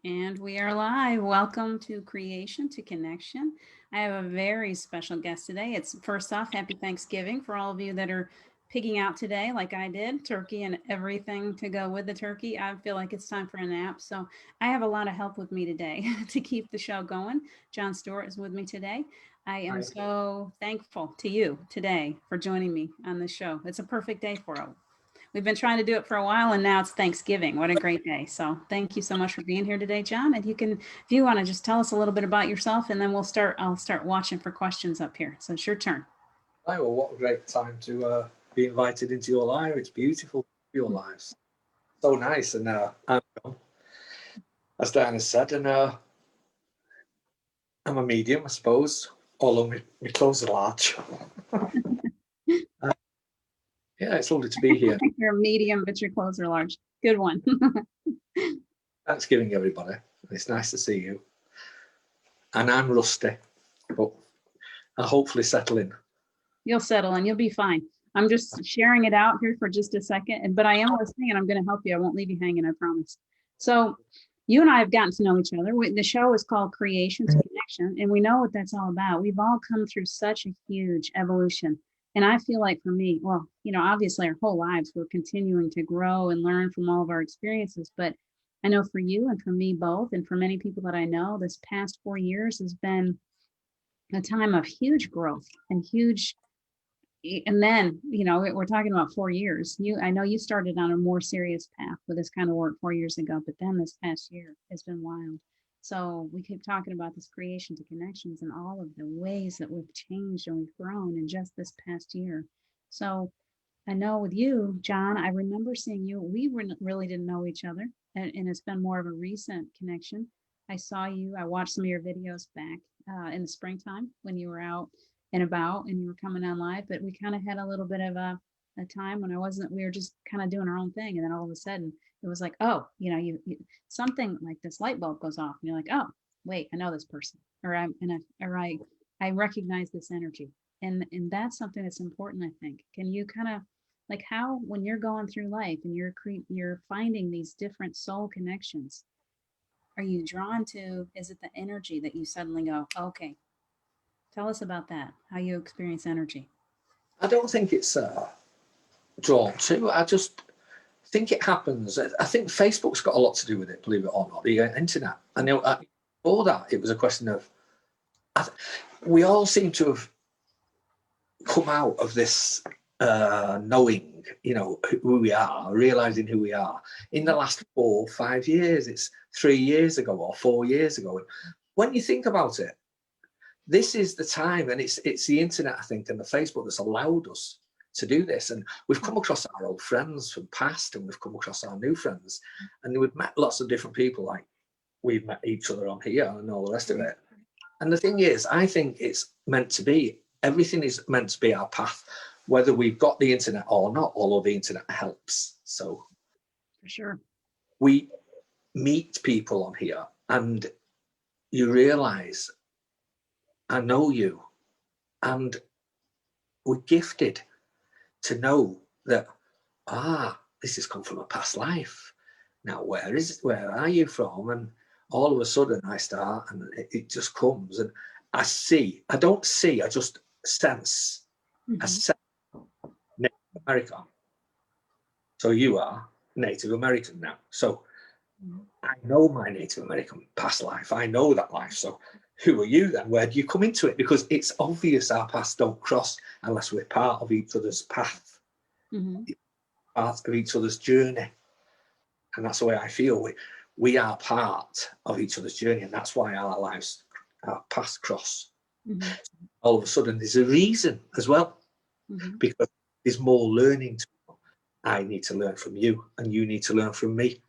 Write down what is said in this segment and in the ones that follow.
And we are live. Welcome to Creation to Connection. I have a very special guest today. It's first off, happy Thanksgiving for all of you that are picking out today, like I did, turkey and everything to go with the turkey. I feel like it's time for a nap. So I have a lot of help with me today to keep the show going. John Stewart is with me today. I am Hi. so thankful to you today for joining me on this show. It's a perfect day for it. We've been trying to do it for a while and now it's Thanksgiving. What a great day. So thank you so much for being here today, John. And you can, if you want to just tell us a little bit about yourself and then I'll start watching for questions up here. So it's your turn. Hi, well, what a great time to be invited into your life. It's beautiful, your lives. So nice. And I'm John, as Diana said, and I'm a medium, I suppose, although my clothes are large. uh, yeah, it's lovely to be here. You're a medium, but your clothes are large. Good one. Thanksgiving, everybody. It's nice to see you. And I'm rusty, but I'll hopefully settle in. You'll settle and you'll be fine. I'm just sharing it out here for just a second, but I am listening and I'm going to help you. I won't leave you hanging, I promise. So you and I have gotten to know each other. The show is called Creation to Connection, and we know what that's all about. We've all come through such a huge evolution. And I feel like for me, well, obviously our whole lives, we're continuing to grow and learn from all of our experiences. But I know for you and for me both, and for many people that I know, this past 4 years has been a time of huge growth and huge. And then, we're talking about 4 years. I know you started on a more serious path with this kind of work 4 years ago, but then this past year has been wild. So we keep talking about this creation to connections and all of the ways that we've changed and we've grown in just this past year. So I know with you, John, I remember seeing you. We really didn't know each other, and it's been more of a recent connection. I saw you. I watched some of your videos back in the springtime when you were out and about and you were coming on live, but we kind of had a little bit of a time when I wasn't, we were just kind of doing our own thing. And then all of a sudden it was like, oh, you something like this light bulb goes off and you're like, oh, wait, I know this person, or I recognize this energy. And that's something that's important, I think. Can you kind of like how when you're going through life and you're finding these different soul connections, are you drawn to, is it the energy that you suddenly go, okay, tell us about that, how you experience energy? I don't think it's drawn to. I just think it happens. I think Facebook's got a lot to do with it, believe it or not, the internet. I know before that, it was a question of, we all seem to have come out of this knowing, who we are, realizing who we are in the last 4 or 5 years. It's 3 years ago or 4 years ago. When you think about it, this is the time, and it's the internet, I think, and the Facebook that's allowed us to do this. And we've come across our old friends from past, and we've come across our new friends, and we've met lots of different people, like we've met each other on here and all the rest of it. And the thing is, I think it's meant to be, everything is meant to be our path, whether we've got the internet or not, although the internet helps. So For sure. we meet people on here and you realize, I know you, and we're gifted to know that, this has come from a past life. Now, where are you from? And all of a sudden I start, and it just comes, and I just sense. I Mm-hmm. sense Native American. So you are Native American now. So I know my Native American past life. I know that life. So who are you then? Where do you come into it? Because it's obvious our paths don't cross unless we're part of each other's path, Mm-hmm. part of each other's journey. And that's the way I feel. We are part of each other's journey, and that's why our paths cross. Mm-hmm. All of a sudden, there's a reason as well, Mm-hmm. because there's more learning. I need to learn from you, and you need to learn from me,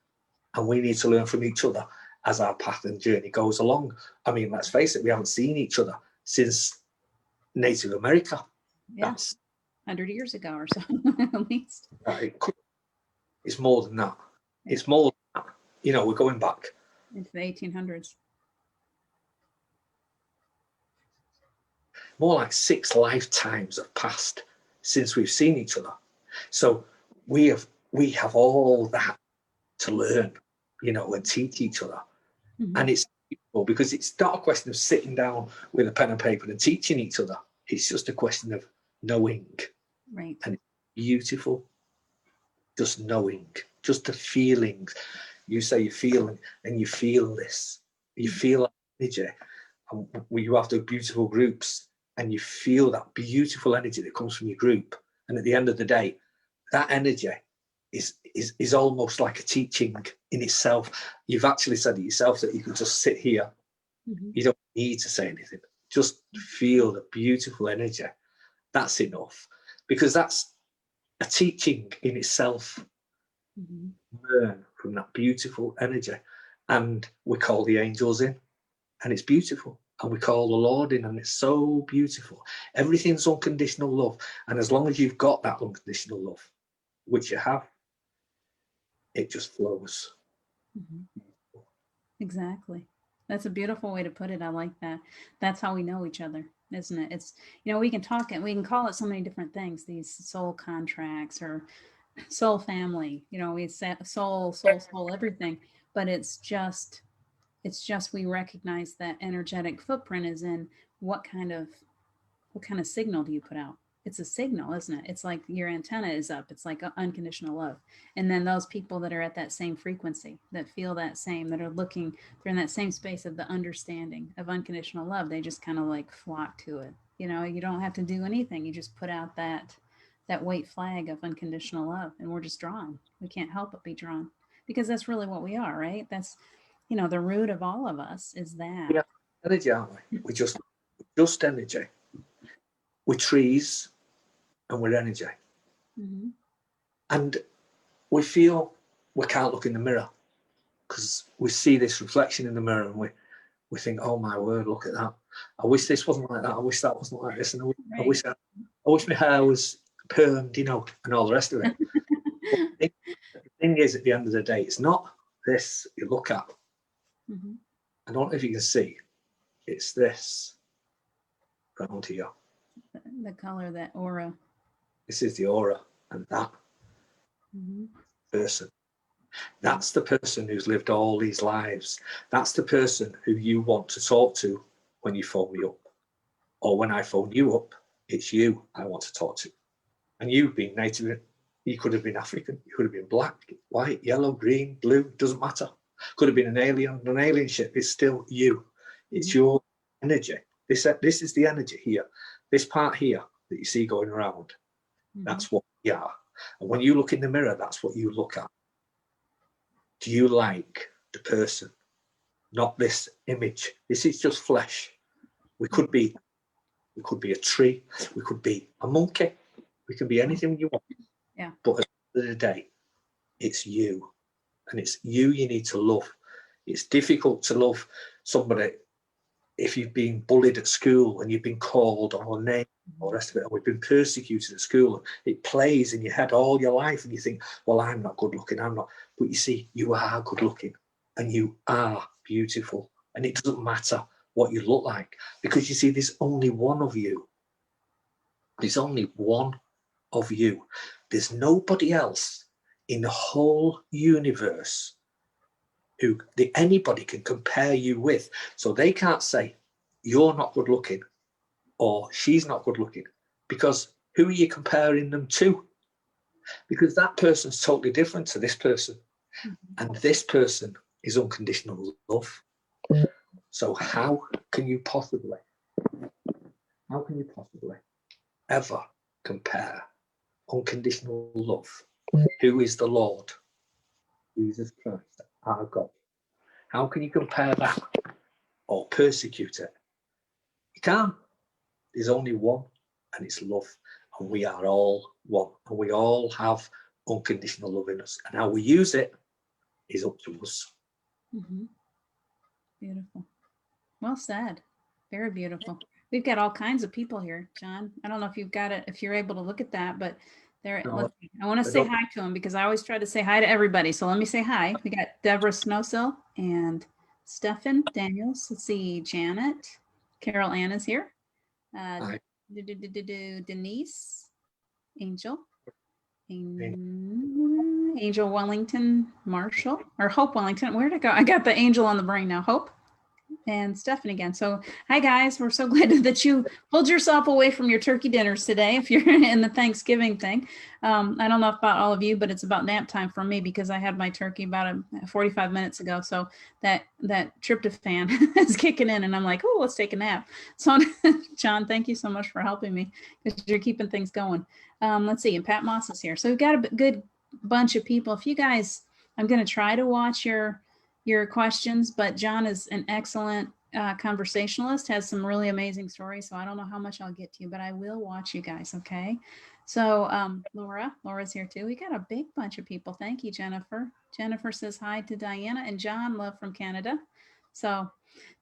and we need to learn from each other as our path and journey goes along. I mean, let's face it, we haven't seen each other since Native America. Yeah, That's 100 years ago or so, at least. it's more than that. Yeah, It's more than that. We're going back into the 1800s. more like 6 lifetimes have passed since we've seen each other. So we have all that to learn, and teach each other. And it's beautiful because it's not a question of sitting down with a pen and paper and teaching each other. It's just a question of knowing. Right. And it's beautiful. Just knowing, just the feelings. You say you're feeling, and you feel this. You feel that energy. And you have the beautiful groups, and you feel that beautiful energy that comes from your group. And at the end of the day, that energy is almost like a teaching in itself. You've actually said it yourself that you can just sit here. You don't need to say anything. Just feel the beautiful energy. That's enough, because that's a teaching in itself. Learn from that beautiful energy, and we call the angels in, and it's beautiful, and we call the Lord in, and it's so beautiful. Everything's unconditional love, and as long as you've got that unconditional love, which you have, it just flows. Exactly. That's a beautiful way to put it. I like that. That's how we know each other, isn't it? It's, we can talk and we can call it so many different things, these soul contracts or soul family, we say soul, everything, but it's just we recognize that energetic footprint is in what kind of signal do you put out? It's a signal, isn't it? It's like your antenna is up. It's like unconditional love. And then those people that are at that same frequency, that feel that same, that are looking, they're in that same space of the understanding of unconditional love. They just kind of like flock to it. You don't have to do anything. You just put out that white flag of unconditional love, and we're just drawn. We can't help but be drawn, because that's really what we are, right? That's, the root of all of us is that. Yeah, energy, aren't we? We're just energy. We're trees, and we're energy. And we feel we can't look in the mirror because we see this reflection in the mirror, and we think, oh my word, look at that. I wish this wasn't like that. I wish that wasn't like this. And I wish my hair was permed, and all the rest of it. The thing is, at the end of the day, it's not this you look at. I don't know if you can see. It's this around here. The color, that aura. This is the aura, and that person. That's the person who's lived all these lives. That's the person who you want to talk to when you phone me up. Or when I phone you up, it's you I want to talk to. And you've been native, you could have been African, you could have been black, white, yellow, green, blue, doesn't matter. Could have been an alien ship, it's still you. It's your energy. This is the energy here. This part here that you see going around, that's what we are. And when you look in the mirror, that's what you look at. Do you like the person? Not this image. This is just flesh. We could be a tree. We could be a monkey. We can be anything you want. Yeah. But at the end of the day, it's you. And it's you need to love. It's difficult to love somebody if you've been bullied at school and you've been called or named or the rest of it, and we've been persecuted at school. It plays in your head all your life, and you think, well, I'm not good looking, I'm not. But you see, you are good looking, and you are beautiful, and it doesn't matter what you look like, because you see, there's only one of you. There's only one of you. There's nobody else in the whole universe who anybody can compare you with. So they can't say, you're not good looking, or she's not good looking, because who are you comparing them to? Because that person's totally different to this person. And this person is unconditional love. So how can you possibly ever compare unconditional love? Who is the Lord? Jesus Christ, our God. How can you compare that or persecute it? You can't. There's only one, and it's love. And we are all one. And we all have unconditional love in us. And how we use it is up to us. Beautiful. Well said. Very beautiful. We've got all kinds of people here, John. I don't know if you've got it, if you're able to look at that, but there. No, I want to say hi to them, because I always try to say hi to everybody. So let me say hi. We got Deborah Snowsill and Stefan Daniels. Let's see, Janet. Carol Ann is here. Denise, Angel, Angel Wellington Marshall or Hope Wellington. Where'd it go? I got the angel on the brain now. Hope and Stephanie again. So, hi guys, we're so glad that you pulled yourself away from your turkey dinners today. If you're in the Thanksgiving thing, I don't know about all of you, but it's about nap time for me because I had my turkey about 45 minutes ago. So that tryptophan is kicking in, and I'm like, oh, let's take a nap. So, John, thank you so much for helping me because you're keeping things going. Let's see, and Pat Moss is here. So we've got a good bunch of people. If you guys, I'm going to try to watch your questions, but John is an excellent conversationalist, has some really amazing stories. So I don't know how much I'll get to you, but I will watch you guys. Okay. So Laura's here too. We got a big bunch of people. Thank you, Jennifer. Jennifer says hi to Diana and John, love from Canada. So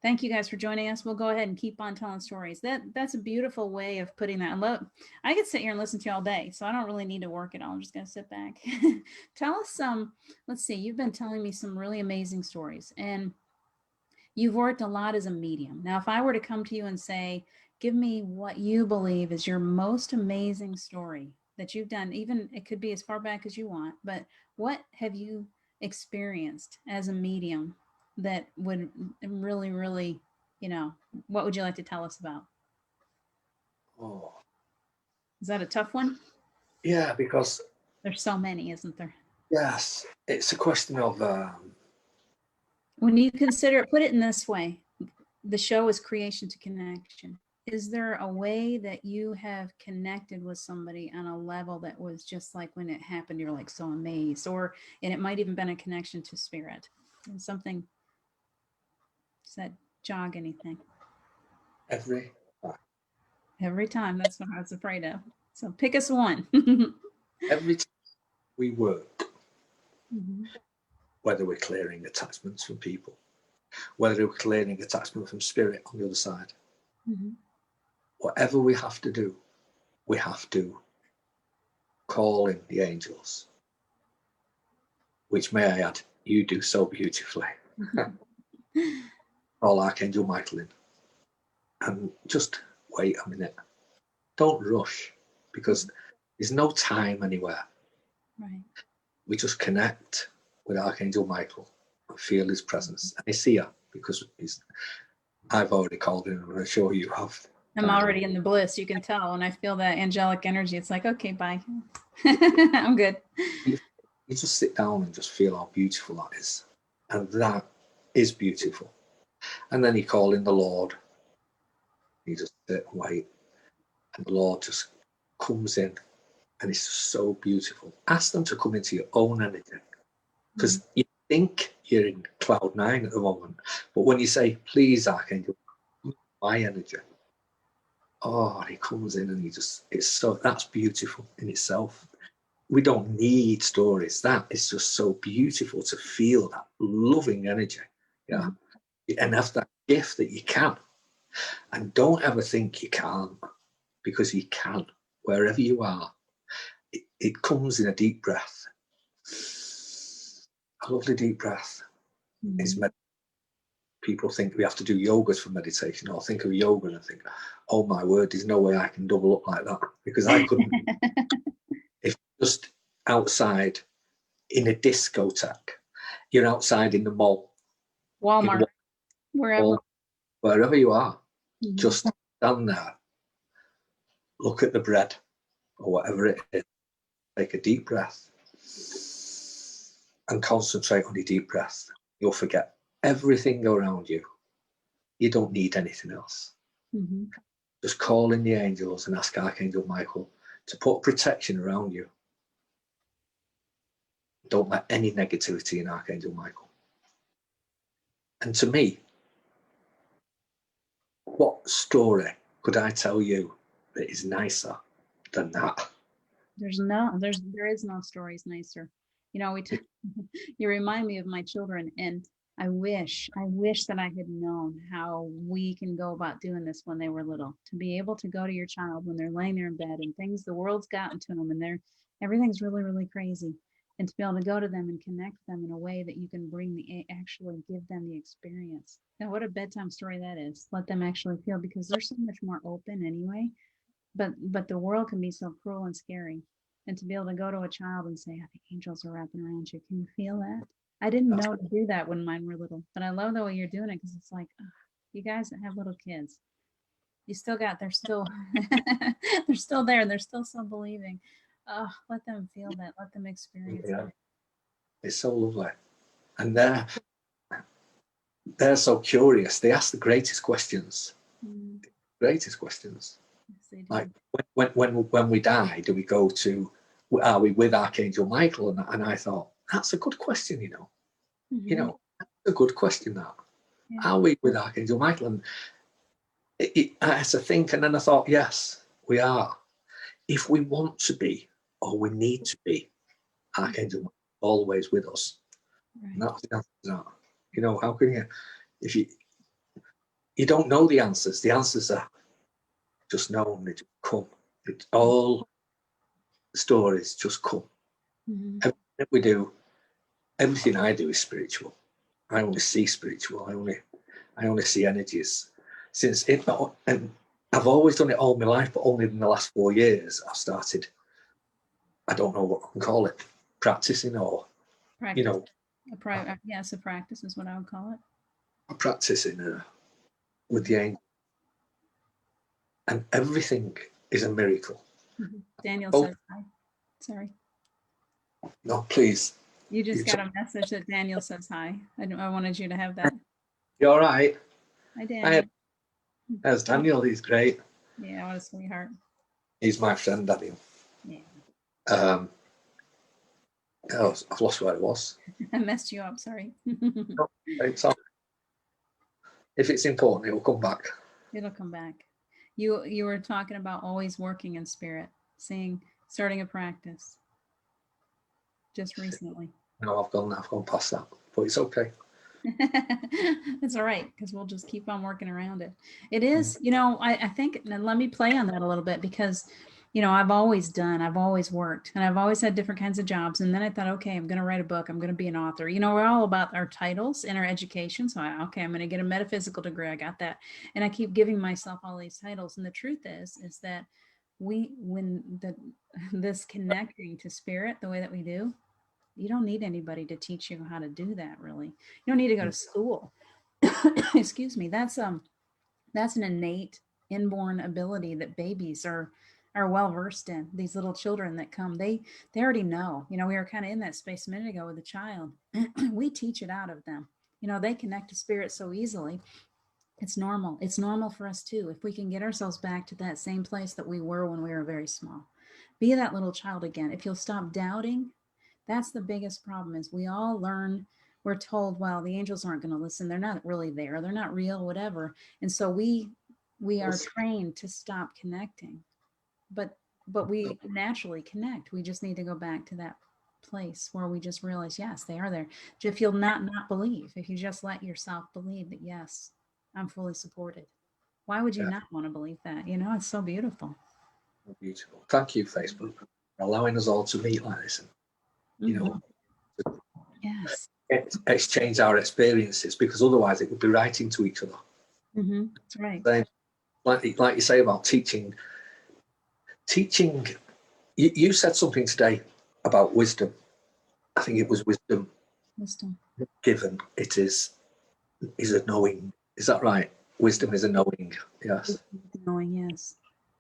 thank you guys for joining us. We'll go ahead and keep on telling stories. That's a beautiful way of putting that. And look, I could sit here and listen to you all day, so I don't really need to work it all. I'm just going to sit back. Tell us let's see, you've been telling me some really amazing stories, and you've worked a lot as a medium. Now, if I were to come to you and say, give me what you believe is your most amazing story that you've done, even it could be as far back as you want, but what have you experienced as a medium that would really, really, what would you like to tell us about? Oh, Is that a tough one? yeah, because There's so many, isn't there? yes, it's a question of When you consider, put it in this way, the show is creation to connection. Is there a way that you have connected with somebody on a level that was just like when it happened, you're like so amazed, and it might even been a connection to spirit and something? Does that jog anything? every Time. That's what I was afraid of. So pick us one. every time we work, Mhm. whether we're clearing attachments from people, whether we're clearing attachment from spirit on the other side, Mhm. whatever we have to do, we have to call in the angels, which, may I add, you do so beautifully. Call Archangel Michael in and just wait a minute. Don't rush, because there's no time anywhere. Right. We just connect with Archangel Michael and feel his presence. And he's here because I've already called him, and I'm sure you have. I'm already in the bliss. You can tell when I feel that angelic energy. It's like, okay, bye. I'm good. You just sit down and just feel how beautiful that is. And that is beautiful. And then you call in the Lord. You just sit and wait. And the Lord just comes in. And it's just so beautiful. Ask them to come into your own energy. Because you think you're in cloud 9 at the moment. But when you say, please, Archangel, my energy. Oh, he comes in and that's beautiful in itself. We don't need stories. That is just so beautiful to feel that loving energy. Yeah. And have that gift that you can. And don't ever think you can't, because you can. Wherever you are, it comes in a deep breath. A lovely deep breath is people think we have to do yogas for meditation, or think of yoga and think, oh my word, there's no way I can double up like that, because I couldn't. If just outside in a discotheque, you're outside in the mall, Walmart, wherever. Wherever you are, just stand there, look at the bread or whatever it is, take a deep breath and concentrate on your deep breath. You'll forget everything around you. You don't need anything else. Just call in the angels and ask Archangel Michael to put protection around you. Don't let any negativity in Archangel Michael. And to me, what story could I tell you that is nicer than that? There is no stories nicer. You remind me of my children, and I wish that I had known how we can go about doing this when they were little. To be able to go to your child when they're laying there in bed and the world's gotten to them, and everything's really, really crazy. And to be able to go to them and connect them in a way that you can actually give them the experience. Now, what a bedtime story that is. Let them actually feel, because they're so much more open anyway. But the world can be so cruel and scary. And to be able to go to a child and say, the angels are wrapping around you. Can you feel that? I didn't know to do that when mine were little, but I love the way you're doing it because it's like, you guys that have little kids, you still got, they're still, they're still there. They're still so believing. Let them feel that. Let them experience Yeah, it. it's so lovely. And they're so curious. They ask the greatest questions. Mm, Greatest questions. yes, they do. Like when we die, do we go to? Are we with Archangel Michael? And I thought that's a good question. Mhm. That's a good question. That Yeah. are we with Archangel Michael? And I had to think, and then I thought, yes, we are. If we want to be, or we need to be, Archangel Michael is always with us. Right. And that's the answer to that. How can you, if you don't know the answers are just known, they just come. It's all stories just come. Mhm. Everything we do, everything I do is spiritual. I only see spiritual. I only see energies. And I've always done it all my life, but only in the last 4 years I've started. I don't know what I can call it, practicing or Practice. Yes, a practice is what I would call it. practicing with the angel, and everything is a miracle. Daniel Oh says hi. Sorry. no, please. You just got a message that Daniel says hi. I wanted you to have that. You're all right. Hi, Daniel. There's Daniel. He's great. Yeah, what a sweetheart. He's my friend, Daniel. Yeah. Oh, I've lost where I was. I messed you up. Sorry. If it's important, it will come back. It'll come back. You were talking about always working in spirit, starting a practice just recently. No, I've gone past that, but it's okay. It's all right because we'll just keep on working around it. It is, I think, and let me play on that a little bit because, I've always worked and I've always had different kinds of jobs. And then I thought, okay, I'm going to write a book. I'm going to be an author. We're all about our titles and our education. So I'm going to get a metaphysical degree. I got that. And I keep giving myself all these titles. And the truth is that this connecting to spirit the way that we do, you don't need anybody to teach you how to do that, really. You don't need to go to school. Excuse me. That's an innate inborn ability that babies are well versed in. These little children that come, they already know. We were kind of in that space a minute ago with a child. We teach it out of them. They connect to spirit so easily. It's normal. It's normal for us too. If we can get ourselves back to that same place that we were when we were very small. Be that little child again. If you'll stop doubting, that's the biggest problem is we all learn, we're told, well, the angels aren't going to listen. They're not really there. They're not real, whatever. And so we are trained to stop connecting. But we naturally connect. We just need to go back to that place where we just realize, yes, they are there. If you'll not believe, if you just let yourself believe that, yes, I'm fully supported. Why would you not want to believe that? It's so beautiful. Beautiful. Thank you, Facebook, for allowing us all to meet like this and Yes. exchange our experiences, because otherwise it would be writing to each other. That's right. Then, like you say about teaching, you said something today about wisdom. I think it was wisdom given. It is a knowing. Is that right? Wisdom is a knowing. Yes. Knowing, yes.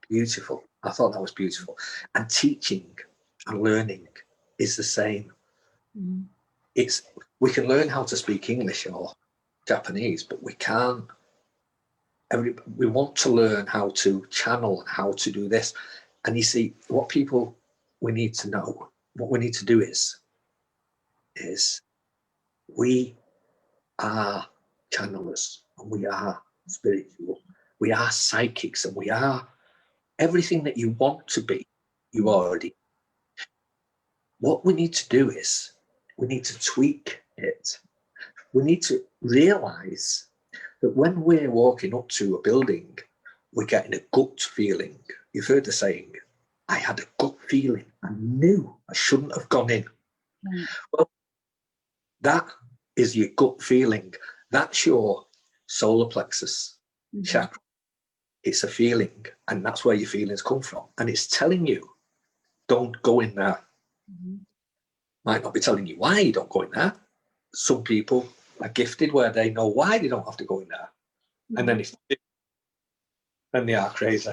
Beautiful. I thought that was beautiful. And teaching and learning is the same. We can learn how to speak English or Japanese, but we can't. We want to learn how to channel, how to do this. And you see, we need to know, what we need to do is we are channelers, and we are spiritual, we are psychics, and we are everything that you want to be. You already. What we need to do is we need to tweak it. We need to realize that when we're walking up to a building, we're getting a gut feeling. You've heard the saying, I had a gut feeling. I knew I shouldn't have gone in. Right. Well, that is your gut feeling. That's your solar plexus chakra. It's a feeling, and that's where your feelings come from. And it's telling you, don't go in there. Mm-hmm. Might not be telling you why you don't go in there. Some people are gifted where they know why they don't have to go in there. Mm-hmm. And then if they do, then they are crazy.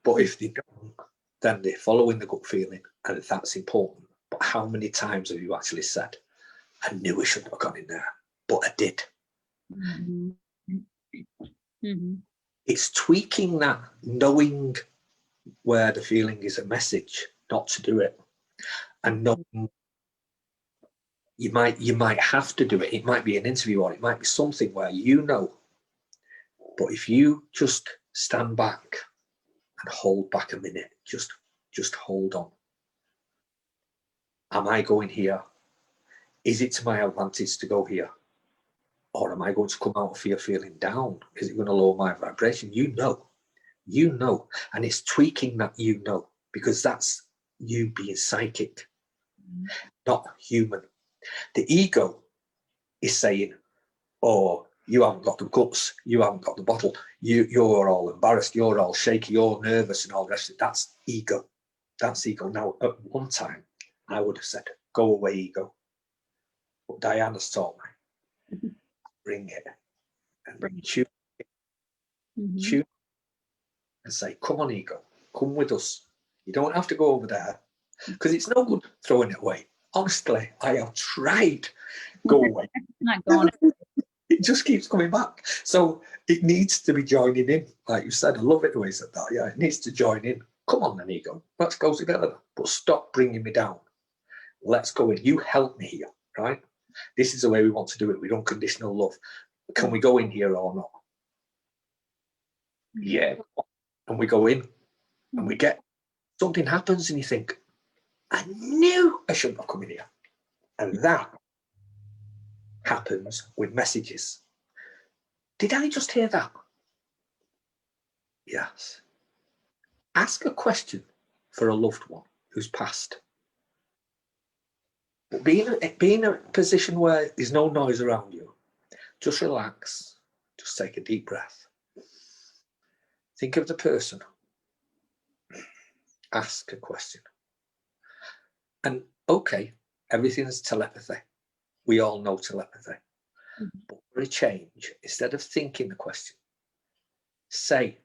But if they don't, then they're following the gut feeling, and that's important. But how many times have you actually said, I knew I shouldn't have gone in there, but I did? Mm-hmm. Mm-hmm. It's tweaking that, knowing where the feeling is a message not to do it, and knowing you might have to do it. It might be an interview, or it might be something where you know. But if you just stand back and hold back a minute, just hold on. Am I going here? Is it to my advantage to go here? Or am I going to come out of here feeling down? Is it going to lower my vibration? You know. And it's tweaking that because that's you being psychic, not human. The ego is saying, oh, you haven't got the guts, you haven't got the bottle, you're all embarrassed, you're all shaky, you're nervous and all the rest of it. That's ego. That's ego. Now, at one time, I would have said, go away, ego. But Diana's taught me, bring it and tune and say, come on, ego, come with us. You don't have to go over there, because it's no good throwing it away. Honestly, I have tried. Go away. Not going. It just keeps coming back. So it needs to be joining in. Like you said, I love it the way you said that. Yeah, it needs to join in. Come on then, ego. Let's go together. But stop bringing me down. Let's go in. You help me here, right? This is the way we want to do it with unconditional love. Can we go in here or not? Yeah. And we go in and we get, something happens and you think, I knew I shouldn't have come in here. And that happens with messages. Did I just hear that? Yes. Ask a question for a loved one who's passed. But be in a position where there's no noise around you. Just relax. Just take a deep breath. Think of the person. Ask a question. And okay, everything is telepathy. We all know telepathy. But for a change, instead of thinking the question, say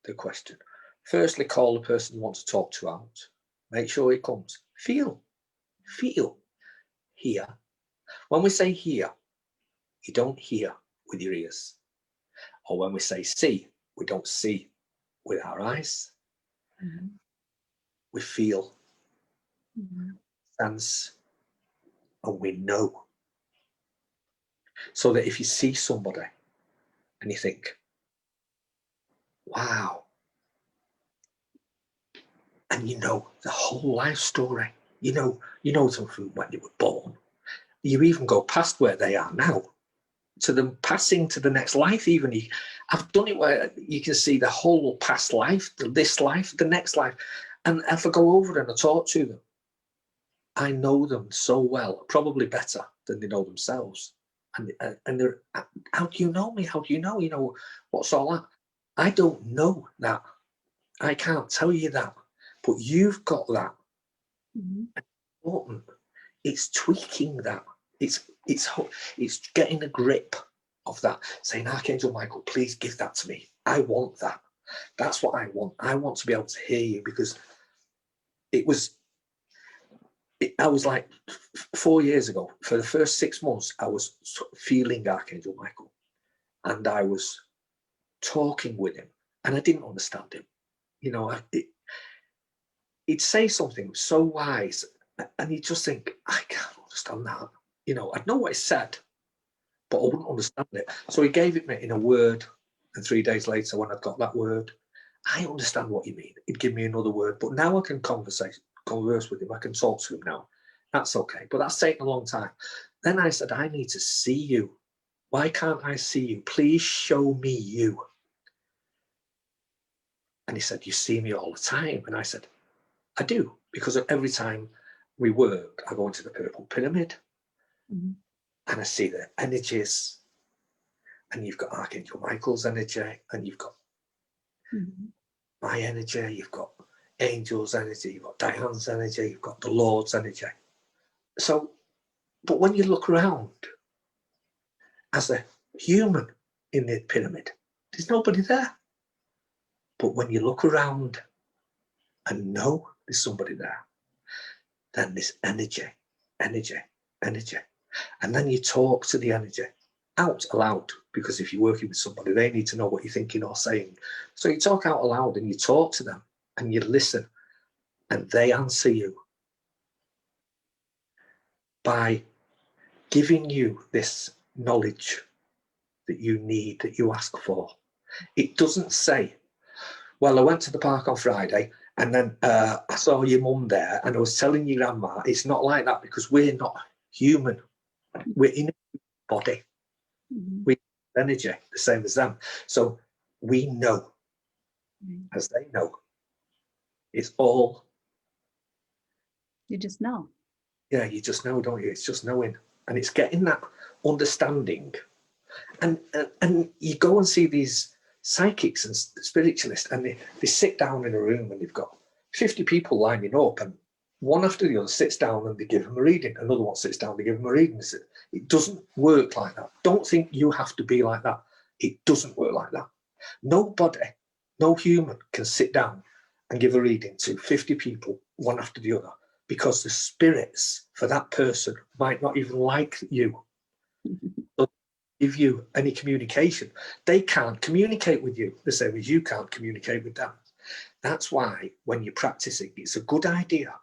the question. Firstly, call the person you want to talk to out. Make sure he comes. Feel. Hear. When we say hear, you don't hear with your ears. Or when we say see, we don't see with our eyes. We feel, sense, and we know. So that if you see somebody and you think, wow, and you know the whole life story, you know them from when they were born. You even go past where they are now, to them passing to the next life. Even I've done it where you can see the whole past life, this life, the next life. And if I go over and I talk to them, I know them so well, probably better than they know themselves. And they're, how do you know me? How do you know? You know, what's all that? I don't know that. I can't tell you that. But you've got that. Important. It's tweaking that. It's getting a grip of that, saying, Archangel Michael, please give that to me. I want that. That's what I want. I want to be able to hear you, because I was like 4 years ago, for the first 6 months, I was feeling Archangel Michael, and I was talking with him, and I didn't understand him. You know, he'd say something so wise, and you'd just think, I can't understand that. You know, I'd know what he said, but I wouldn't understand it. So he gave it me in a word, and 3 days later, when I'd got that word, I understand what you mean. He'd give me another word, but now I can converse with him. I can talk to him now. That's okay, but that's taken a long time. Then I said, I need to see you. Why can't I see you? Please show me you. And he said, you see me all the time. And I said, I do, because every time we work, I go into the Purple Pyramid, and I see the energies, and you've got Archangel Michael's energy, and you've got my energy, you've got Angel's energy, you've got Diane's energy, you've got the Lord's energy. So, but when you look around as a human in the pyramid, there's nobody there. But when you look around and know there's somebody there, then this energy, energy, energy. And then you talk to the energy out aloud, because if you're working with somebody, they need to know what you're thinking or saying. So you talk out aloud and you talk to them and you listen, and they answer you by giving you this knowledge that you need, that you ask for. It doesn't say, well, I went to the park on Friday and then I saw your mum there and I was telling your grandma. It's not like that, because we're not human. We're in a body. We have energy, the same as them. So we know, as they know. It's all. You just know. Yeah, you just know, don't you? It's just knowing. And it's getting that understanding. And you go and see these psychics and spiritualists, and they sit down in a room and they've got 50 people lining up, and one after the other sits down and they give them a reading. Another one sits down, they give them a reading. It doesn't work like that. Don't think you have to be like that. It doesn't work like that. Nobody, no human can sit down and give a reading to 50 people, one after the other, because the spirits for that person might not even like you. Give you any communication. They can't communicate with you the same as you can't communicate with them. That's why when you're practicing, it's a good idea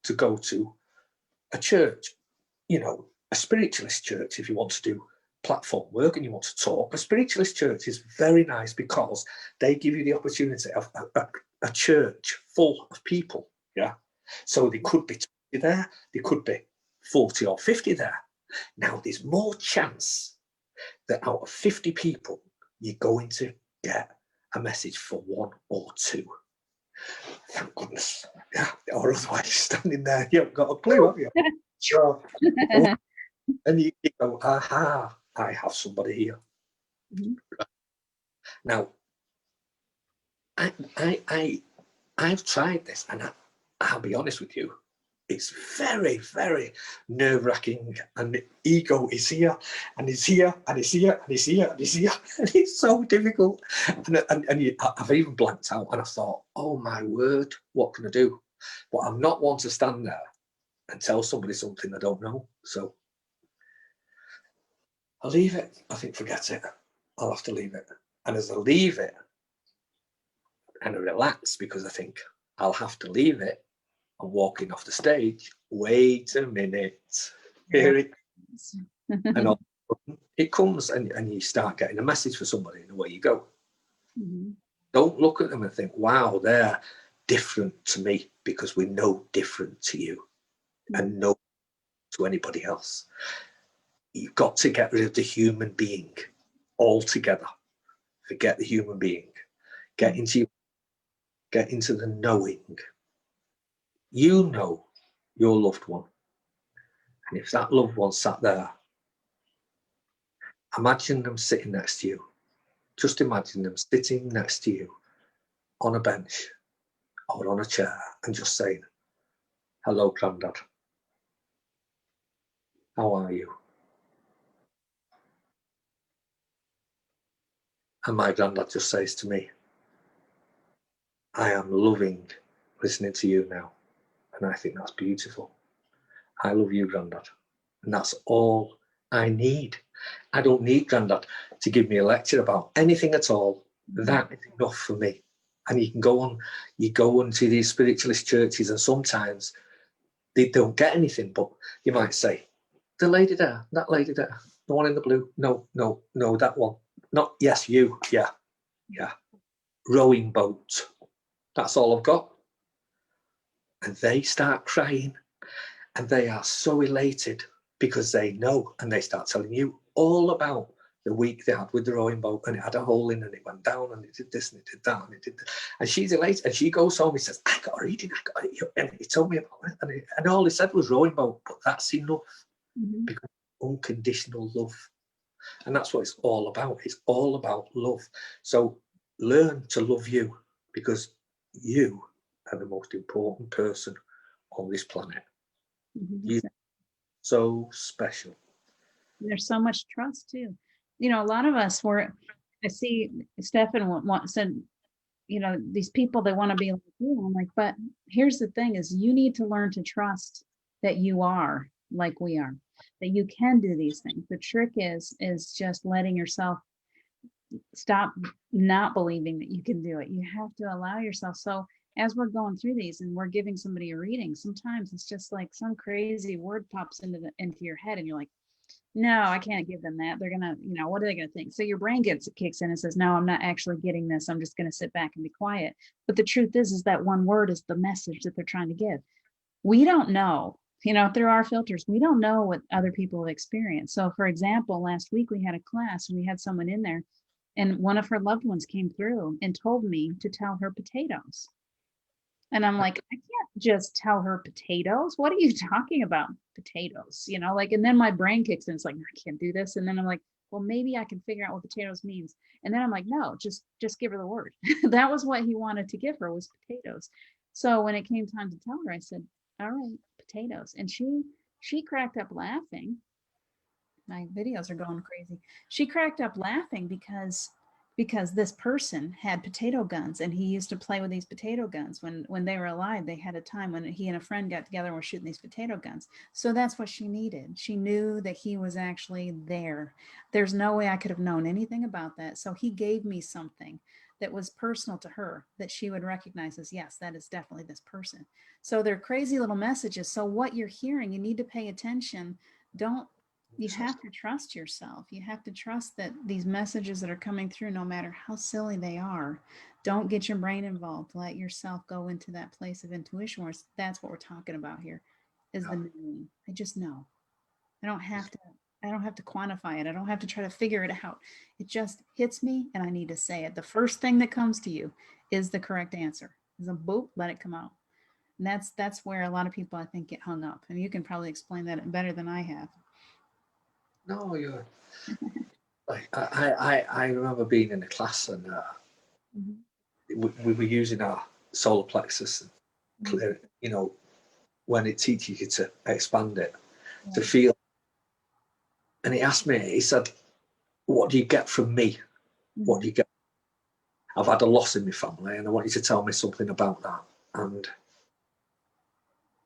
to go to a church, you know, a spiritualist church. If you want to do platform work and you want to talk, a spiritualist church is very nice because they give you the opportunity of a church full of people. Yeah. So there could be 20 there, there could be 40 or 50 there. Now there's more chance that out of 50 people, you're going to get a message for one or two. Thank goodness. Yeah, or otherwise you're standing there, you haven't got a clue, have you? Sure. And you go, aha, I have somebody here. Now, I've tried this, and I'll be honest with you, it's very, very nerve-wracking, and the ego is here, and it's here, and it's here, and it's here, and it's here, and it's so difficult. And I've even blanked out, and I thought, oh my word, what can I do? But I'm not one to stand there and tell somebody something I don't know. So I'll leave it. I think forget it. I'll have to leave it. And as I leave it, and I relax, because I think I'll have to leave it, I'm walking off the stage. Wait a minute. Here it is. And all, it comes, and you start getting a message for somebody, and away you go. Don't look at them and think, wow, they're different to me, because we're no different to you and no to anybody else. You've got to get rid of the human being altogether. Forget the human being. Get into the knowing. You know your loved one. And if that loved one sat there, imagine them sitting next to you. Just imagine them sitting next to you on a bench or on a chair and just saying, hello, Grandad. How are you? And my granddad just says to me, I am loving listening to you now. And I think that's beautiful. I love you, Grandad. And that's all I need. I don't need Grandad to give me a lecture about anything at all. That is enough for me. And you go into these spiritualist churches, and sometimes they don't get anything, but you might say, the lady there, that lady there, the one in the blue, no, that one. Not, yes, you, yeah. Rowing boat. That's all I've got. And they start crying, and they are so elated because they know, and they start telling you all about the week they had with the rowing boat, and it had a hole in, and it went down, and it did this, and it did that, and it did that. And she's elated, and she goes home and says, I got a reading, and he told me about it, and all he said was rowing boat, but that's enough, because unconditional love. And that's what it's all about. It's all about love. So learn to love you, because you are the most important person on this planet. You're 100%. so special. There's so much trust too. You know, a lot of us were, I see Stefan said, you know, these people, they want to be like you. I'm like, but here's the thing is you need to learn to trust that you are like we are, that you can do these things. The trick is just letting yourself stop not believing that you can do it. You have to allow yourself. So as we're going through these and we're giving somebody a reading, sometimes it's just like some crazy word pops into your head and you're like, no, I can't give them that. They're gonna, you know, what are they gonna think? So your brain kicks in and says, no, I'm not actually getting this. I'm just gonna sit back and be quiet. But the truth is that one word is the message that they're trying to give. We don't know, you know, through our filters, we don't know what other people have experienced. So for example, last week we had a class and we had someone in there and one of her loved ones came through and told me to tell her potatoes. And I'm like, I can't just tell her potatoes. What are you talking about? Potatoes, you know, like, and then my brain kicks in. It's like, I can't do this. And then I'm like, well, maybe I can figure out what potatoes means. And then I'm like, no, just give her the word. That was what he wanted to give her was potatoes. So when it came time to tell her, I said, all right, potatoes. And she cracked up laughing. My videos are going crazy. She cracked up laughing because this person had potato guns and he used to play with these potato guns when they were alive. They had a time when he and a friend got together and were shooting these potato guns. So that's what she needed. She knew that he was actually there. There's no way I could have known anything about that. So he gave me something that was personal to her that she would recognize as, yes, that is definitely this person. So they're crazy little messages. So what you're hearing, you need to pay attention. Don't You have to trust yourself. You have to trust that these messages that are coming through, no matter how silly they are, don't get your brain involved. Let yourself go into that place of intuition where that's what we're talking about here is the knowing. I just know. I don't have to I don't have to quantify it. I don't have to try to figure it out. It just hits me and I need to say it. The first thing that comes to you is the correct answer. Is a boop, let it come out. And that's where a lot of people I think get hung up. And you can probably explain that better than I have. No, you're like I remember being in a class and Mhm. we were using our solar plexus and Mhm. clear, you know, when it teaches you to expand it, to Right. feel. And he asked me, he said, what do you get from me? What Mhm. do you get? I've had a loss in my family and I want you to tell me something about that. And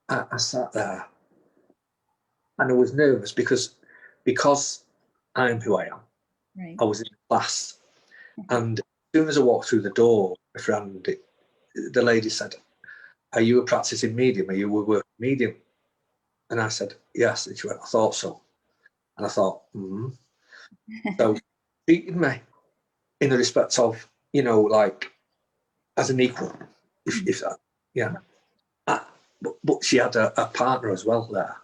I sat there and I was nervous because I'm who I am. Right. I was in the class, and as soon as I walked through the door, my friend, the lady said, "Are you a practicing medium? Are you a working medium?" And I said, "Yes." And she went, "I thought so." And I thought, hmm. So she treated me in the respect of, you know, like as an equal, if that, yeah. Uh, but she had a partner as well there,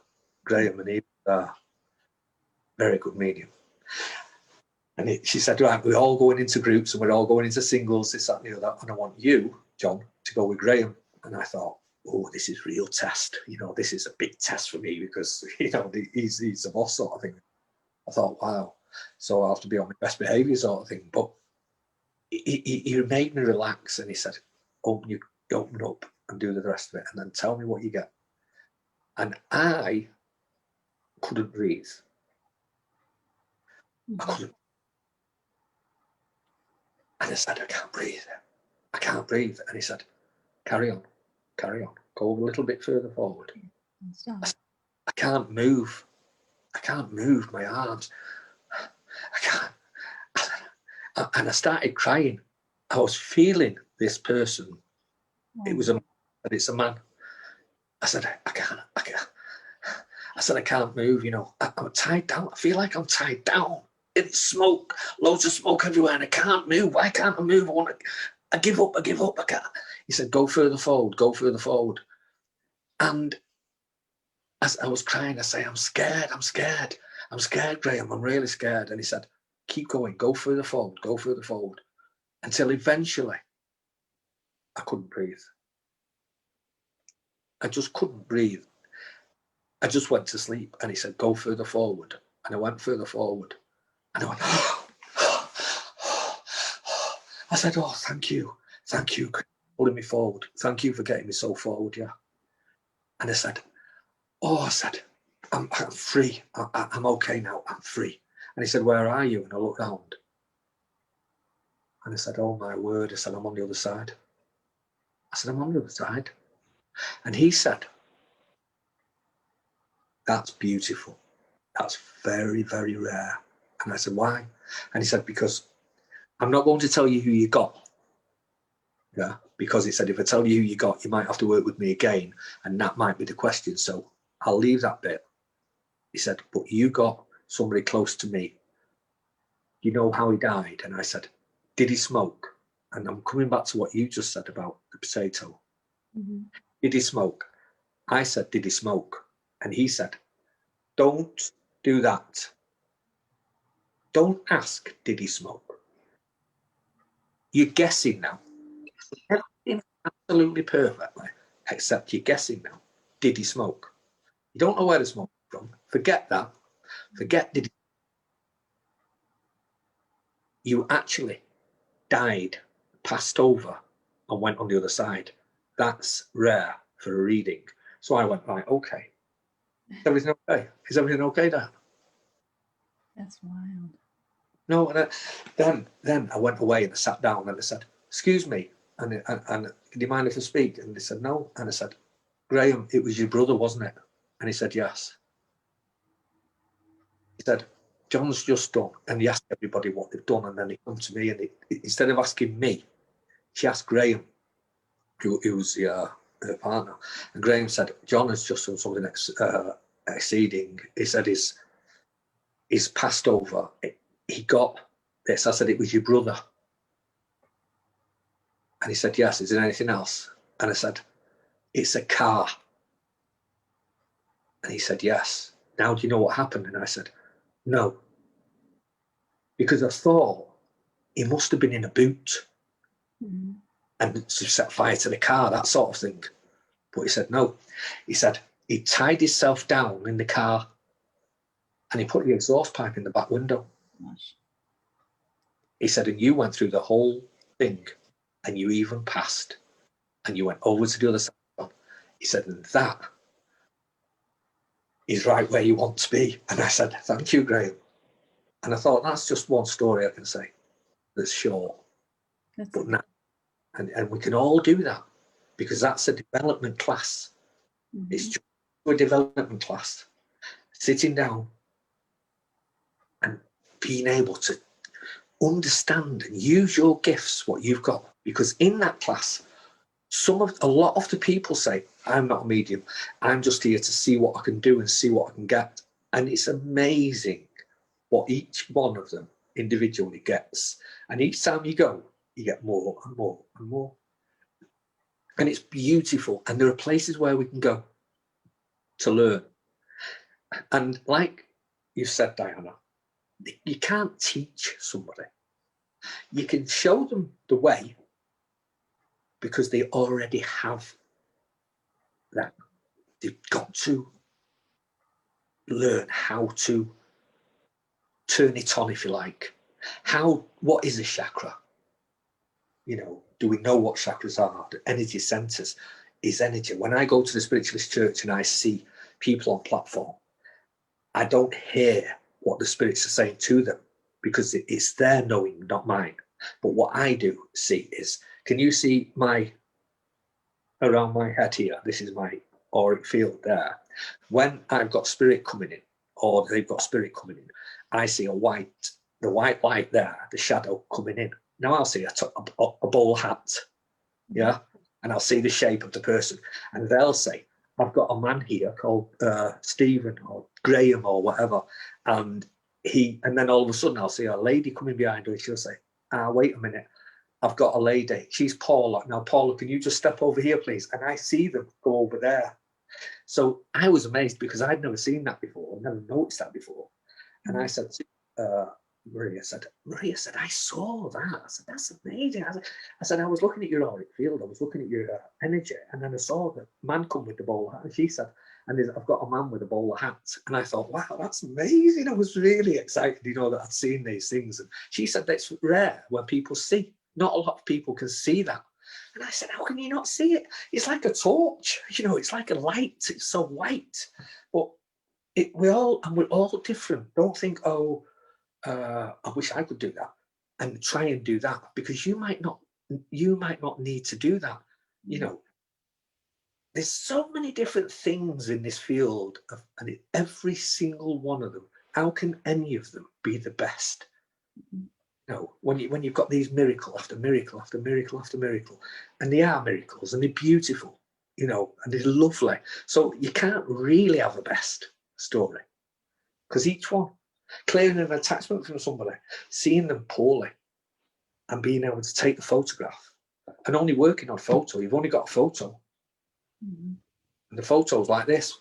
Graham, and he was a very good medium. And she said, right, we're all going into groups and we're all going into singles, this, that, and the other. And I want you, John, to go with Graham. And I thought, oh, this is real test. You know, this is a big test for me because, you know, he's the boss sort of thing. I thought, wow. So I'll have to be on my best behaviour sort of thing. But he made me relax and he said, open up and do the rest of it and then tell me what you get. And I couldn't breathe. I Mhm. couldn't. And I said, I can't breathe. I can't breathe. And he said, carry on, go a little bit further forward. Stop. I can't move. I can't move my arms. I can't. And I started crying. I was feeling this person. It was Oh, a, and it's a man. I said, I can't. I said, I can't move, you know. I'm tied down. I feel like I'm tied down. It's smoke, loads of smoke everywhere, and I can't move. Why can't I move? I give up, I can't. He said, go further forward, go further forward. And as I was crying, I say, I'm scared, Graham, I'm really scared. And he said, keep going, go further forward. Until eventually I couldn't breathe. I just couldn't breathe. I just went to sleep. And he said, go further forward. And I went further forward. And I went, I said, oh, thank you. pulling me forward. Thank you for getting me so forward, yeah. And I said, oh, I said, I'm free. I'm okay now. I'm free. And he said, where are you? And I looked round. And I said, oh my word. I said, I'm on the other side. I said, I'm on the other side. And he said, that's beautiful. That's very, very rare. And I said, why? And he said, because I'm not going to tell you who you got. Yeah. Because he said, if I tell you who you got, you might have to work with me again. And that might be the question. So I'll leave that bit. He said, but you got somebody close to me. You know how he died? And I said, did he smoke? And I'm coming back to what you just said about the potato. Mm-hmm. Did he smoke? I said, did he smoke? And he said, don't do that. Don't ask, did he smoke? You're guessing now. Everything absolutely perfectly, except you're guessing now. Did he smoke? You don't know where the smoke is from. Forget that. Forget did he. You actually died, passed over, and went on the other side. That's rare for a reading. So I went, right, okay. Is everything okay? Is everything okay, Dad? That's wild. No, and then I went away and I sat down and I said, excuse me, and do you mind if I speak? And they said, no. And I said, Graham, it was your brother, wasn't it? And he said, yes. He said, John's just done. And he asked everybody what they've done. And then he come to me and instead of asking me, she asked Graham, who was the partner. And Graham said, John has just done something exceeding. He said he's passed over. He got this. I said, it was your brother. And he said, yes, is there anything else? And I said, it's a car. And he said, yes. Now do you know what happened? And I said, no. Because I thought he must have been in a boot and set fire to the car, that sort of thing. But he said, no. He said, he tied himself down in the car and he put the exhaust pipe in the back window. Gosh. He said, and you went through the whole thing and you even passed and you went over to the other side. He said, and that is right where you want to be. And I said, thank you, Graham. And I thought, that's just one story I can say that's short. But now, and we can all do that because that's a development class. Mm-hmm. It's just a development class. Sitting down and being able to understand and use your gifts, what you've got. Because in that class, a lot of the people say, I'm not a medium. I'm just here to see what I can do and see what I can get. And it's amazing what each one of them individually gets. And each time you go, you get more and more and more. And it's beautiful. And there are places where we can go to learn. And like you said, Diana, you can't teach somebody. You can show them the way because they already have that. They've got to learn how to turn it on, if you like. What is a chakra? You know, do we know what chakras are? The energy centers is energy. When I go to the spiritualist church and I see people on platform, I don't hear what the spirits are saying to them because it's their knowing, not mine. But what I do see is, can you see around my head here? This is my auric field there. When I've got spirit coming in, or they've got spirit coming in, I see the white light there, the shadow coming in. Now I'll see a bowl hat, yeah, and I'll see the shape of the person, and they'll say, I've got a man here called Stephen or Graham or whatever, and then all of a sudden I'll see a lady coming behind her, and she'll say, wait a minute, I've got a lady, she's Paula. Now, Paula, can you just step over here, please? And I see them go over there. So I was amazed because I'd never seen that before, never noticed that before. And I said to Maria said, I saw that. I said, that's amazing. I said, I was looking at your auric field. I was looking at your energy. And then I saw the man come with the bowler hat. And she said, I've got a man with a bowler hat. And I thought, wow, that's amazing. I was really excited, that I'd seen these things. And she said, that's rare when people see. Not a lot of people can see that. And I said, how can you not see it? It's like a torch, you know, it's like a light. It's so white. But we're all different. Don't think, oh, I wish I could do that, and try and do that, because you might not need to do that. You know, there's so many different things in this field, and every single one of them, how can any of them be the best? No, when you've got these miracle after miracle after miracle after miracle, and they are miracles, and they're beautiful, you know, and they're lovely. So you can't really have a best story, because each one, clearing an attachment from somebody, seeing them poorly, and being able to take the photograph, and only working on photo. You've only got a photo, and the photo's like this,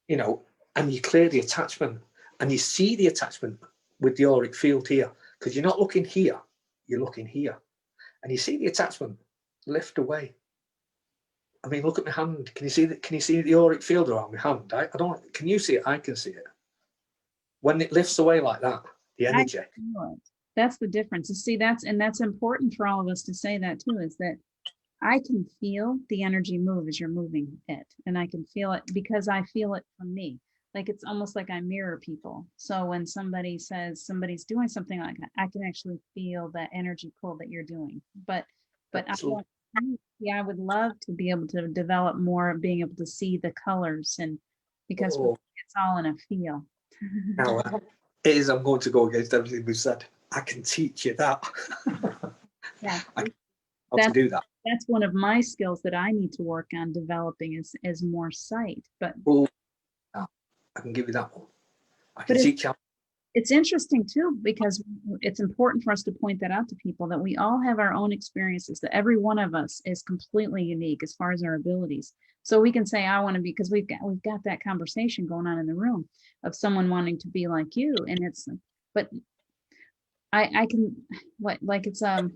you know, and you clear the attachment, and you see the attachment with the auric field here, because you're not looking here, you're looking here, and you see the attachment lift away. I mean, look at my hand. Can you see that? Can you see the auric field around my hand? I don't. Can you see it? I can see it. When it lifts away like that, the energy. I feel it. That's the difference. You see, that's important for all of us to say that too, is that I can feel the energy move as you're moving it. And I can feel it because I feel it from me. Like it's almost like I mirror people. So when somebody says somebody's doing something like that, I can actually feel that energy pull that you're doing. But I don't, yeah, I would love to be able to develop more of being able to see the colors, and because it's all in a feel. Now, it is, I'm going to go against everything we've said. I can teach you that. Yeah. How to do that. That's one of my skills that I need to work on developing is more sight. But I can give you that one. I can teach you. It's interesting too, because it's important for us to point that out to people, that we all have our own experiences, that every one of us is completely unique as far as our abilities. So we can say, I want to be, because we've got that conversation going on in the room of someone wanting to be like you. And it's, but I can, it's kind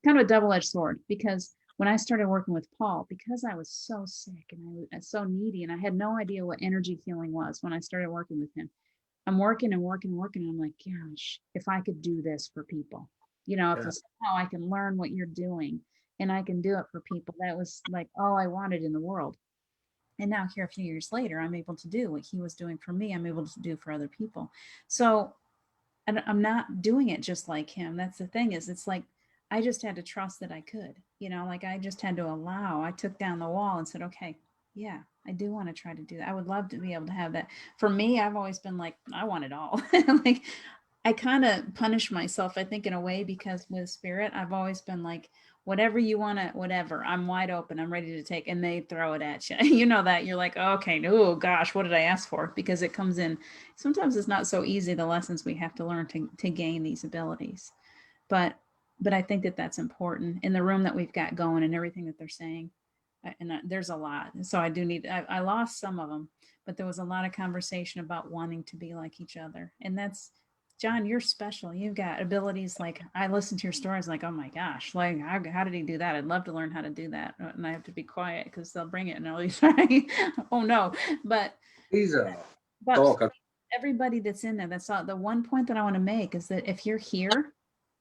of a double-edged sword, because when I started working with Paul, because I was so sick and I was so needy, and I had no idea what energy healing was when I started working with him. I'm working and working and working. And I'm like, gosh, if I could do this for people, you know, if somehow I can learn what you're doing and I can do it for people, that was like all I wanted in the world. And now here a few years later, I'm able to do what he was doing for me. I'm able to do for other people. So I'm not doing it just like him. That's the thing, is it's like, I just had to trust that I could, you know, like I just had to allow. I took down the wall and said, okay, yeah, I do want to try to do that. I would love to be able to have that. For me, I've always been like, I want it all. Like I kind of punish myself, I think, in a way, because with spirit, I've always been like, whatever you want to, whatever, I'm wide open, I'm ready to take, and they throw it at you. You know that you're like, okay, oh gosh, what did I ask for? Because it comes in. Sometimes it's not so easy, the lessons we have to learn to gain these abilities. But I think that that's important in the room that we've got going and everything that they're saying. And there's a lot. So I do need, I lost some of them, but there was a lot of conversation about wanting to be like each other. And that's, John, you're special. You've got abilities. Like I listen to your stories like, oh my gosh, like how did he do that? I'd love to learn how to do that. And I have to be quiet because they'll bring it and I'll be sorry. Oh no. But everybody that's in there, that's all. The one point that I want to make is that if you're here,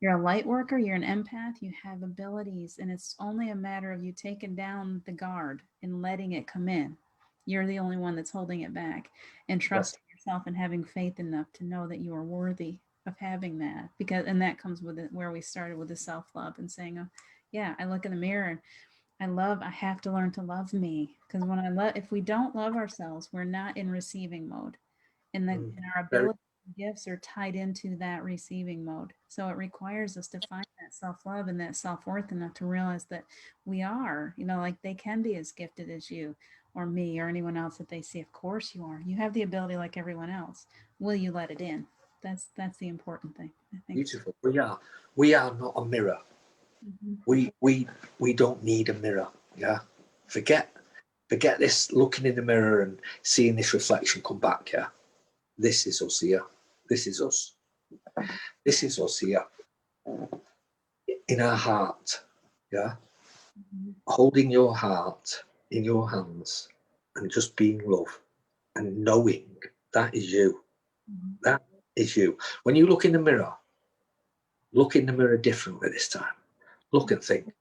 you're a light worker, you're an empath, you have abilities, and it's only a matter of you taking down the guard and letting it come in. You're the only one that's holding it back, and trusting yourself and having faith enough to know that you are worthy of having that. Because, and that comes with it, where we started with the self-love and saying, oh, yeah, I look in the mirror and I have to learn to love me. Because if we don't love ourselves, we're not in receiving mode. And our ability gifts are tied into that receiving mode. So it requires us to find that self-love and that self-worth enough to realize that we are, you know, like they can be as gifted as you or me or anyone else that they see. Of course you are. You have the ability like everyone else. Will you let it in? That's the important thing, I think. Beautiful. We are not a mirror. We don't need a mirror. Yeah. Forget this looking in the mirror and seeing this reflection come back. Yeah. This is us here. This is us. This is us here. In our heart. Yeah. Holding your heart in your hands and just being love and knowing that is you. That is you. When you look in the mirror differently this time. look and think,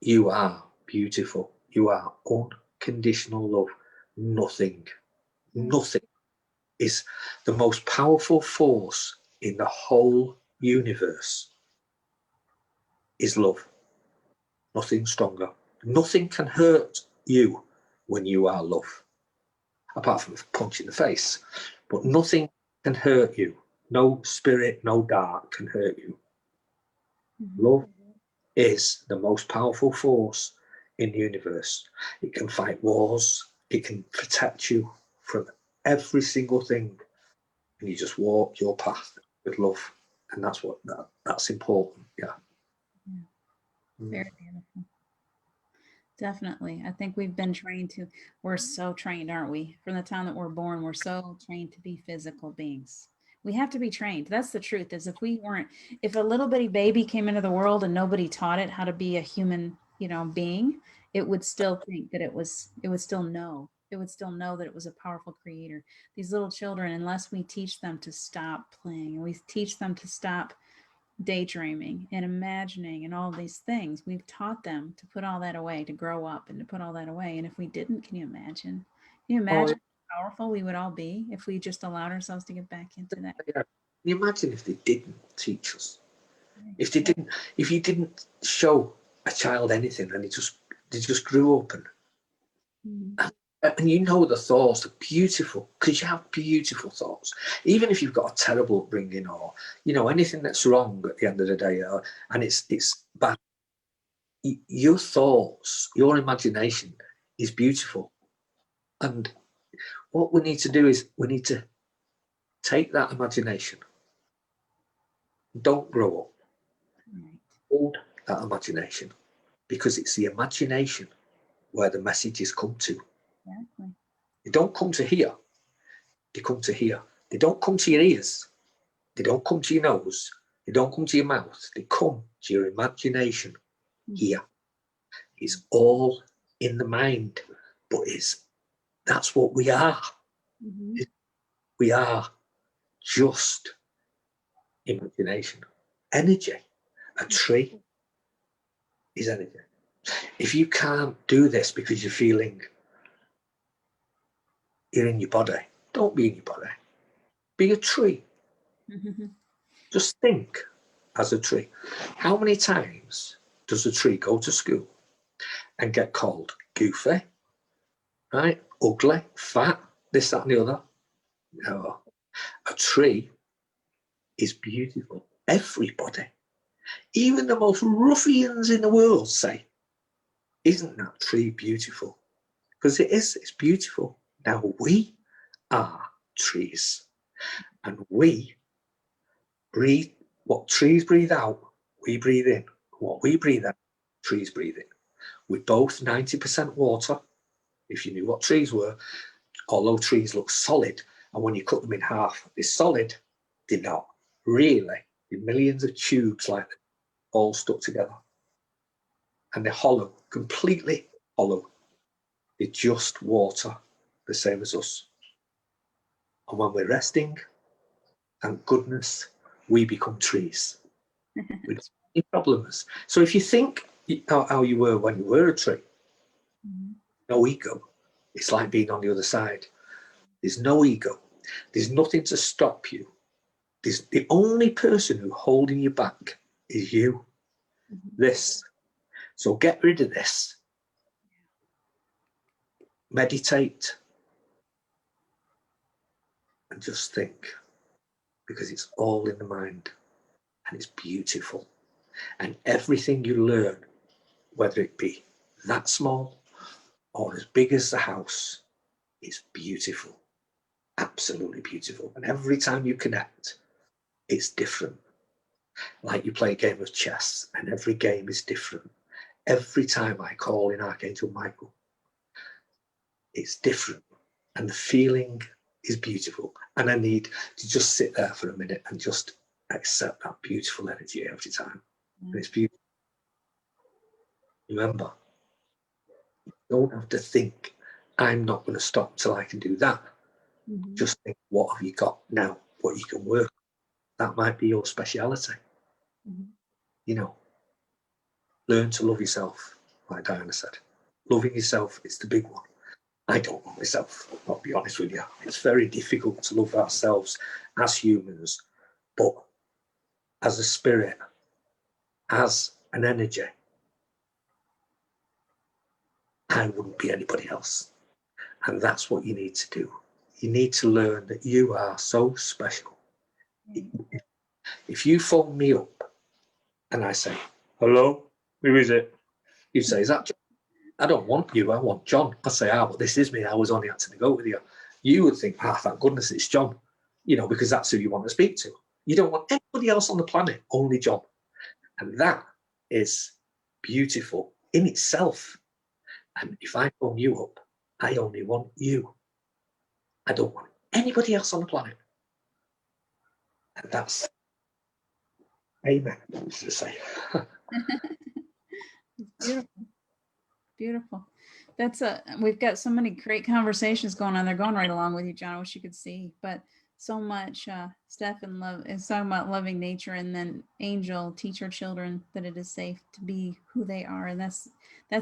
you are beautiful. You are unconditional love. Nothing is the most powerful force in the whole universe is love. Nothing stronger. Nothing can hurt you when you are love, apart from a punch in the face. But nothing can hurt you. No spirit, no dark can hurt you. Love is the most powerful force in the universe. It can fight wars. It can protect you from every single thing. And you just walk your path with love. And that's important. Yeah. Very beautiful. Definitely. I think we've been trained to, we're so trained, aren't we? From the time that we're born, we're so trained to be physical beings. We have to be trained. That's the truth, is if we weren't, if a little bitty baby came into the world and nobody taught it how to be a human, being, it would still think that it would still know. It would still know that it was a powerful creator. These little children, unless we teach them to stop playing, and we teach them to stop daydreaming and imagining and all these things. We've taught them to put all that away, to grow up and to put all that away. And if we didn't, can you imagine? Can you imagine how powerful we would all be if we just allowed ourselves to get back into that? Yeah. Can you imagine if they didn't teach us? If you didn't show a child anything and they just grew up and you know the thoughts are beautiful because you have beautiful thoughts. Even if you've got a terrible upbringing or anything that's wrong at the end of the day, and it's bad, your thoughts, your imagination is beautiful. And what we need to do is we need to take that imagination. Don't grow up. Hold that imagination, because it's the imagination where the messages come to. Exactly. They don't come to here. They come to here. They don't come to your ears. They don't come to your nose. They don't come to your mouth. They come to your imagination here. It's all in the mind, but that's what we are. We are just imagination. Energy. A tree is energy. If you can't do this because you're feeling you're in your body, don't be in your body. Be a tree. Just think as a tree. How many times does a tree go to school and get called goofy, right? Ugly, fat, this, that, and the other? No. A tree is beautiful. Everybody, even the most ruffians in the world, say, isn't that tree beautiful? Because it is, it's beautiful. Now we are trees, and we breathe what trees breathe out, we breathe in. What we breathe out, trees breathe in. We're both 90% water. If you knew what trees were, although trees look solid, and when you cut them in half, they're solid, they're not. Really, they're millions of tubes like that, all stuck together. And they're hollow, completely hollow. They're just water, the same as us. And when we're resting, thank goodness, we become trees. We don't have any problems. So if you think how you were when you were a tree, no ego. It's like being on the other side. There's no ego. There's nothing to stop you. There's the only person who's holding you back is you. This. So get rid of this. Meditate and just think, because it's all in the mind and it's beautiful. And everything you learn, whether it be that small or as big as the house, is beautiful. Absolutely beautiful. And every time you connect, it's different. Like you play a game of chess, and every game is different. Every time I call in Archangel Michael, it's different. And the feeling is beautiful. And I need to just sit there for a minute and just accept that beautiful energy every time. And it's beautiful. Remember, you don't have to think, I'm not going to stop till I can do that. Just think, what have you got now? What you can work. That might be your speciality. You know, learn to love yourself, like Diana said. Loving yourself is the big one. I don't love myself, I'll be honest with you. It's very difficult to love ourselves as humans, but as a spirit, as an energy, I wouldn't be anybody else. And that's what you need to do. You need to learn that you are so special. If you phone me up and I say, hello, who is it? You say, is that John? I don't want you, I want John. I say, but this is me. I was only acting to go with you. You would think, thank goodness it's John, because that's who you want to speak to. You don't want anybody else on the planet, only John. And that is beautiful in itself. And if I phone you up, I only want you. I don't want anybody else on the planet. And that's amen, I used to say. Beautiful. Beautiful. We've got so many great conversations going on. They're going right along with you, John. I wish you could see, but so much Steph and love is talking about loving nature, and then Angel teach our children that it is safe to be who they are. And that's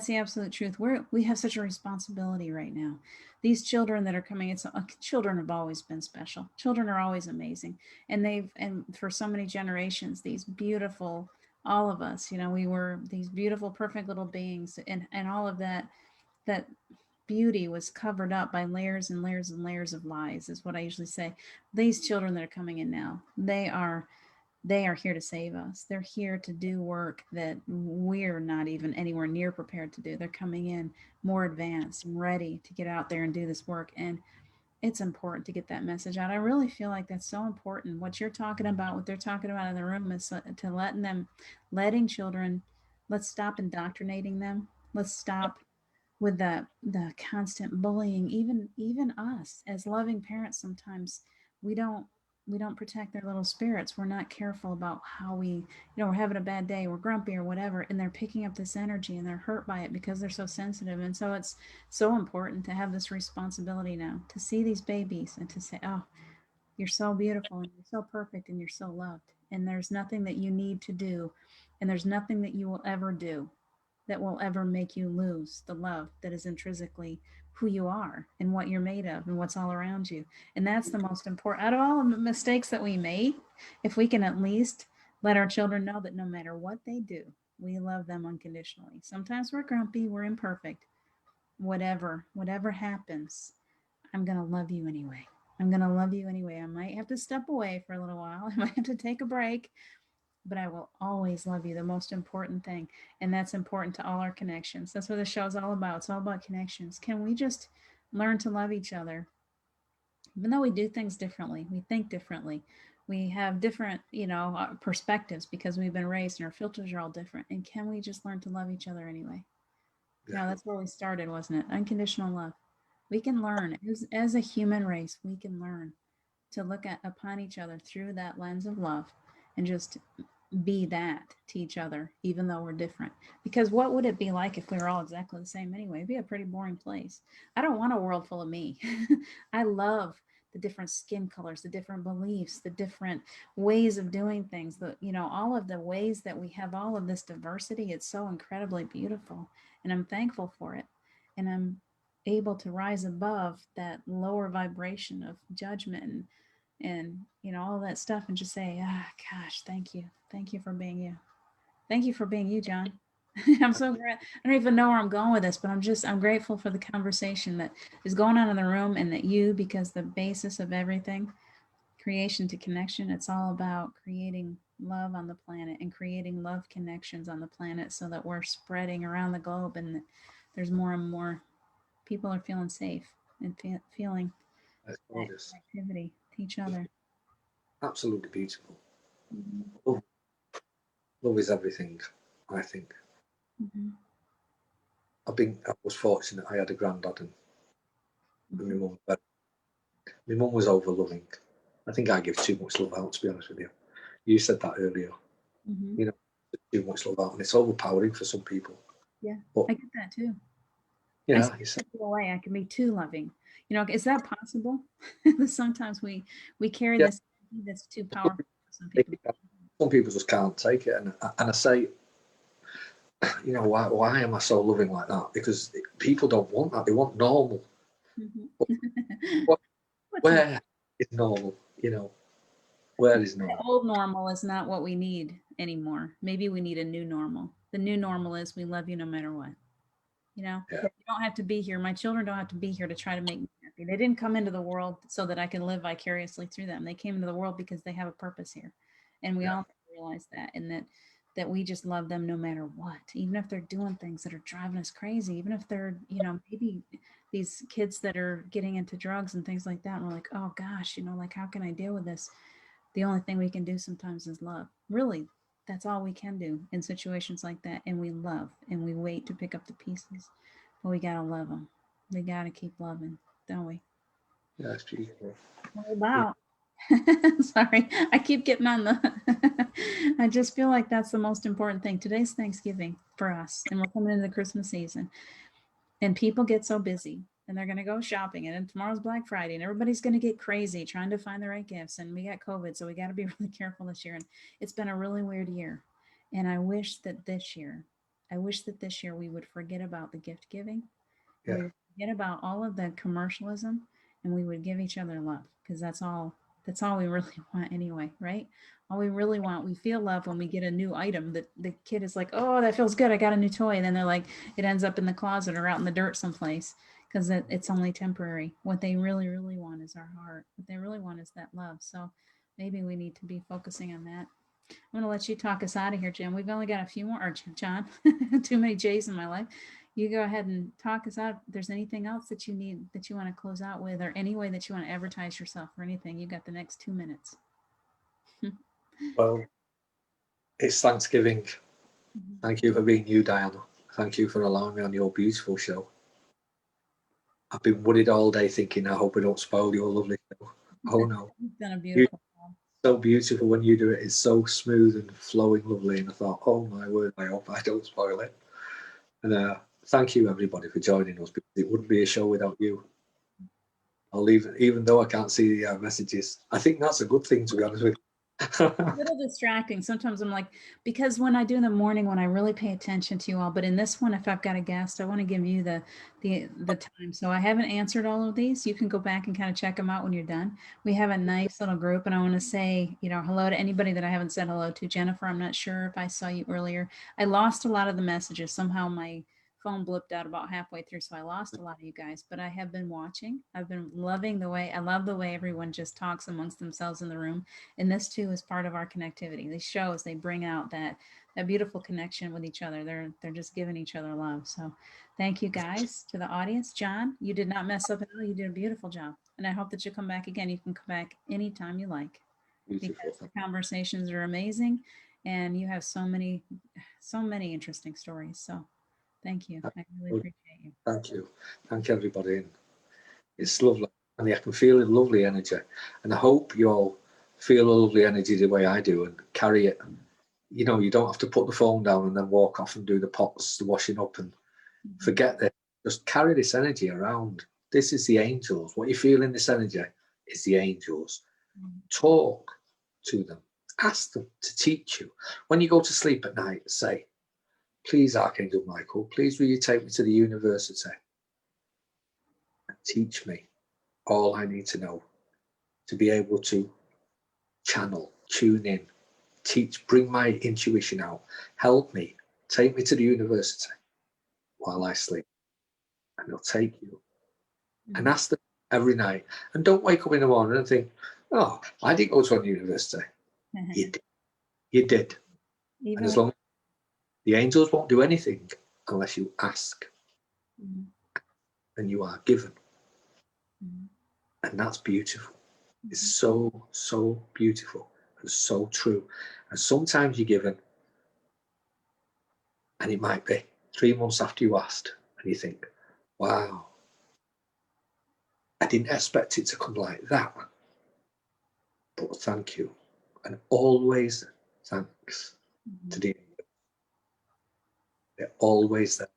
the absolute truth. We have such a responsibility right now. These children that are coming, children have always been special. Children are always amazing. And for so many generations, these beautiful, all of us, we were these beautiful, perfect little beings, and all of that beauty was covered up by layers and layers and layers of lies, is what I usually say. These children that are coming in now, they are here to save us. They're here to do work that we're not even anywhere near prepared to do. They're coming in more advanced and ready to get out there and do this work. And it's important to get that message out. I really feel like that's so important. What you're talking about, what they're talking about in the room, is to letting children, let's stop indoctrinating them. Let's stop with the constant bullying. Even us as loving parents, sometimes we don't protect their little spirits. We're not careful about how we're having a bad day, we're grumpy or whatever, and they're picking up this energy and they're hurt by it because they're so sensitive. And so it's so important to have this responsibility now to see these babies and to say, oh, you're so beautiful and you're so perfect and you're so loved, and there's nothing that you need to do, and there's nothing that you will ever do that will ever make you lose the love that is intrinsically who you are and what you're made of and what's all around you. And that's the most important. Out of all the mistakes that we made, if we can at least let our children know that no matter what they do, we love them unconditionally. Sometimes we're grumpy, we're imperfect. Whatever happens, I'm going to love you anyway. I'm going to love you anyway. I might have to step away for a little while. I might have to take a break, but I will always love you, the most important thing. And that's important to all our connections. That's what the show's all about. It's all about connections. Can we just learn to love each other? Even though we do things differently, we think differently, we have different, perspectives because we've been raised and our filters are all different. And can we just learn to love each other anyway? Yeah, that's where we started, wasn't it? Unconditional love. We can learn as a human race, we can learn to look upon each other through that lens of love and just be that to each other, even though we're different. Because what would it be like if we were all exactly the same anyway? It'd be a pretty boring place. I don't want a world full of me. I love the different skin colors, the different beliefs, the different ways of doing things, all of the ways that we have all of this diversity. It's so incredibly beautiful. And I'm thankful for it. And I'm able to rise above that lower vibration of judgment and all that stuff, and just say, gosh, thank you for being you. Thank you for being you, John. I'm so great. I don't even know where I'm going with this, but I'm grateful for the conversation that is going on in the room, and that because the basis of everything, creation to connection, it's all about creating love on the planet and creating love connections on the planet so that we're spreading around the globe, and that there's more and more people are feeling safe and feeling That's that gorgeous. activity to each other. Absolutely beautiful. Mm-hmm. Love is everything, I think. Mm-hmm. I was fortunate. I had a granddad, and my Mm-hmm. mum. But my mum was over loving. I think I give too much love out. To be honest with you, you said that earlier. Mm-hmm. You know, too much love out, and it's overpowering for some people. Yeah, But I get that too. I yeah, step you said away. I can be too loving. Is that possible? Sometimes we carry yeah. this energy that's too powerful for some people. Some people just can't take it, and I say you know, why am I so loving like that? Because people don't want that. They want normal. What, What's normal? where is normal? You know, where is The normal? old normal is not what we need anymore. Maybe we need a new normal. The new normal is we love you no matter what. You know, Yeah, you don't have to be here. My children don't have to be here to try to make me happy. They didn't come into the world so that I can live vicariously through them. They came into the world because they have a purpose here. And we yeah, all realize that, and that we just love them no matter what, even if they're doing things that are driving us crazy, even if they're, maybe these kids that are getting into drugs and things like that. And we're like, oh gosh, like how can I deal with this? The only thing we can do sometimes is love. Really, that's all we can do in situations like that. And we love and we wait to pick up the pieces. But we got to love them. We got to keep loving, don't we? yeah. It's beautiful. What about? Sorry, I keep getting on the. I just feel like that's the most important thing. Today's Thanksgiving for us, and we're coming into the Christmas season. And people get so busy and they're going to go shopping. And then tomorrow's Black Friday and everybody's going to get crazy trying to find the right gifts. And we got COVID. So we got to be really careful this year. And it's been a really weird year. And I wish that this year we would forget about the gift giving. And we Yeah, would forget about all of the commercialism and we would give each other love because that's all we really want anyway, right? All we really want, we feel love when we get a new item that the kid is like, oh, that feels good. I got a new toy. And then they're like, it ends up in the closet or out in the dirt someplace because it's only temporary. What they really, really want is our heart. What they really want is that love. So maybe we need to be focusing on that. I'm going to let you talk us out of here, Jim. We've only got a few more, or John, too many J's in my life. You go ahead and talk us out. If there's anything else that you need that you want to close out with, or any way that you want to advertise yourself or anything, you got the next 2 minutes. well, it's Thanksgiving. Thank you for being you, Diana. Thank you for allowing me on your beautiful show. I've been worried all day thinking, I hope I don't spoil your lovely show. Oh no. You've done a You're beautiful job. so beautiful when you do it. It's so smooth and flowing lovely. And I thought, oh my word, I hope I don't spoil it. And thank you, everybody, for joining us because it wouldn't be a show without you. I'll leave it, even though I can't see the messages. I think that's a good thing, to be honest with you. A little distracting. Sometimes I'm like, because when I do in the morning, when I really pay attention to you all, but in this one, if I've got a guest, I want to give you the time. So I haven't answered all of these. You can go back and kind of check them out when you're done. We have a nice little group, and I want to say, hello to anybody that I haven't said hello to. Jennifer, I'm not sure if I saw you earlier. I lost a lot of the messages. Somehow my phone blipped out about halfway through, so I lost a lot of you guys, but I have been watching. I've been loving I love the way everyone just talks amongst themselves in the room. And this too is part of our connectivity. These shows, they bring out that beautiful connection with each other. They're just giving each other love. So thank you guys to the audience. John, you did not mess up at all. You did a beautiful job. And I hope that you come back again. You can come back anytime you like Beautiful. because the conversations are amazing and you have so many interesting stories. So thank you. I really appreciate you. Thank you. Thank you, everybody. And it's lovely. And I can feel a lovely energy. And I hope you all feel a lovely energy the way I do and carry it. You know, you don't have to put the phone down and then walk off and do the pots, the washing up and forget that. Just carry this energy around. This is the angels. What you feel in this energy is the angels. Talk to them. Ask them to teach you. When you go to sleep at night, say, please, Archangel Michael, please will you take me to the university and teach me all I need to know to be able to channel, tune in, teach, bring my intuition out, help me, take me to the university while I sleep. And they'll take you and ask them every night. And don't wake up in the morning and think, oh, I didn't go to a university. You did. You did. And as long as the angels won't do anything unless you ask and you are given. And that's beautiful. It's so, so beautiful and so true. And sometimes you're given, and it might be 3 months after you asked, and you think, wow, I didn't expect it to come like that. But thank you. And always thanks to the angels. They're always there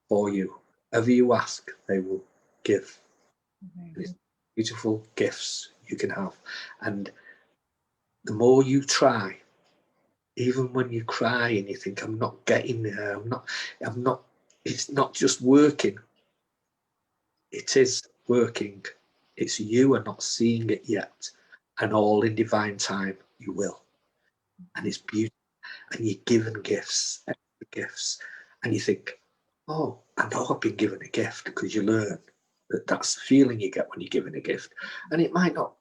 for you. Whatever you ask, they will give. And it's beautiful gifts you can have. And the more you try, even when you cry and you think, I'm not getting there, I'm not, it's not just working. It is working. It's you are not seeing it yet. And all in divine time, you will. And it's beautiful. And you're given gifts, extra gifts. And you think, oh, I know I've been given a gift, because you learn that that's the feeling you get when you're given a gift. And it might not,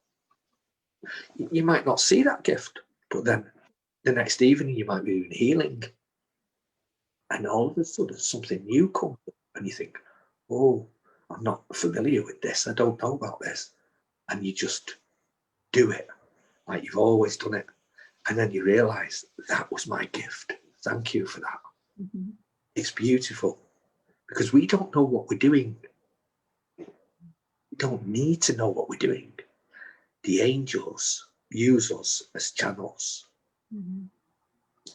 you might not see that gift, but then the next evening you might be doing healing. And all of a sudden something new comes up and you think, oh, I'm not familiar with this. I don't know about this. And you just do it like you've always done it. And then you realize that was my gift. Thank you for that. Mhm. It's beautiful, because we don't know what we're doing. We don't need to know what we're doing. The angels use us as channels. Mhm.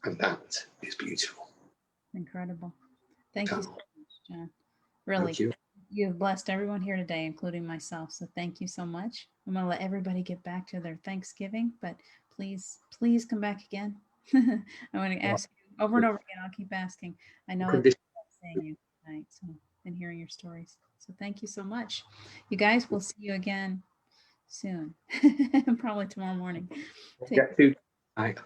And that is beautiful. Incredible. Thank you so Channel. much, John. Really, Thank you. you've blessed everyone here today, including myself. So thank you so much. I'm going to let everybody get back to their Thanksgiving, but please, please come back again. I want to ask you over and over again. I'll keep asking. I know that I'm seeing you tonight, so and hearing your stories. So thank you so much. You guys, we'll see you again soon. Probably tomorrow morning. Don't Take get too right.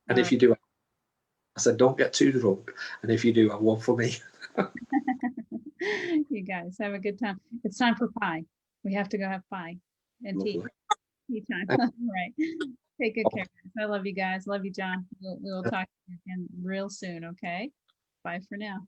And all if right. you do, I said, don't get too drunk. And if you do, have one for me. You guys have a good time. It's time for pie. We have to go have pie and tea. Lovely. Tea time. All right. Take good care, guys. I love you guys. Love you, John. We will talk to you again real soon. Okay. Bye for now.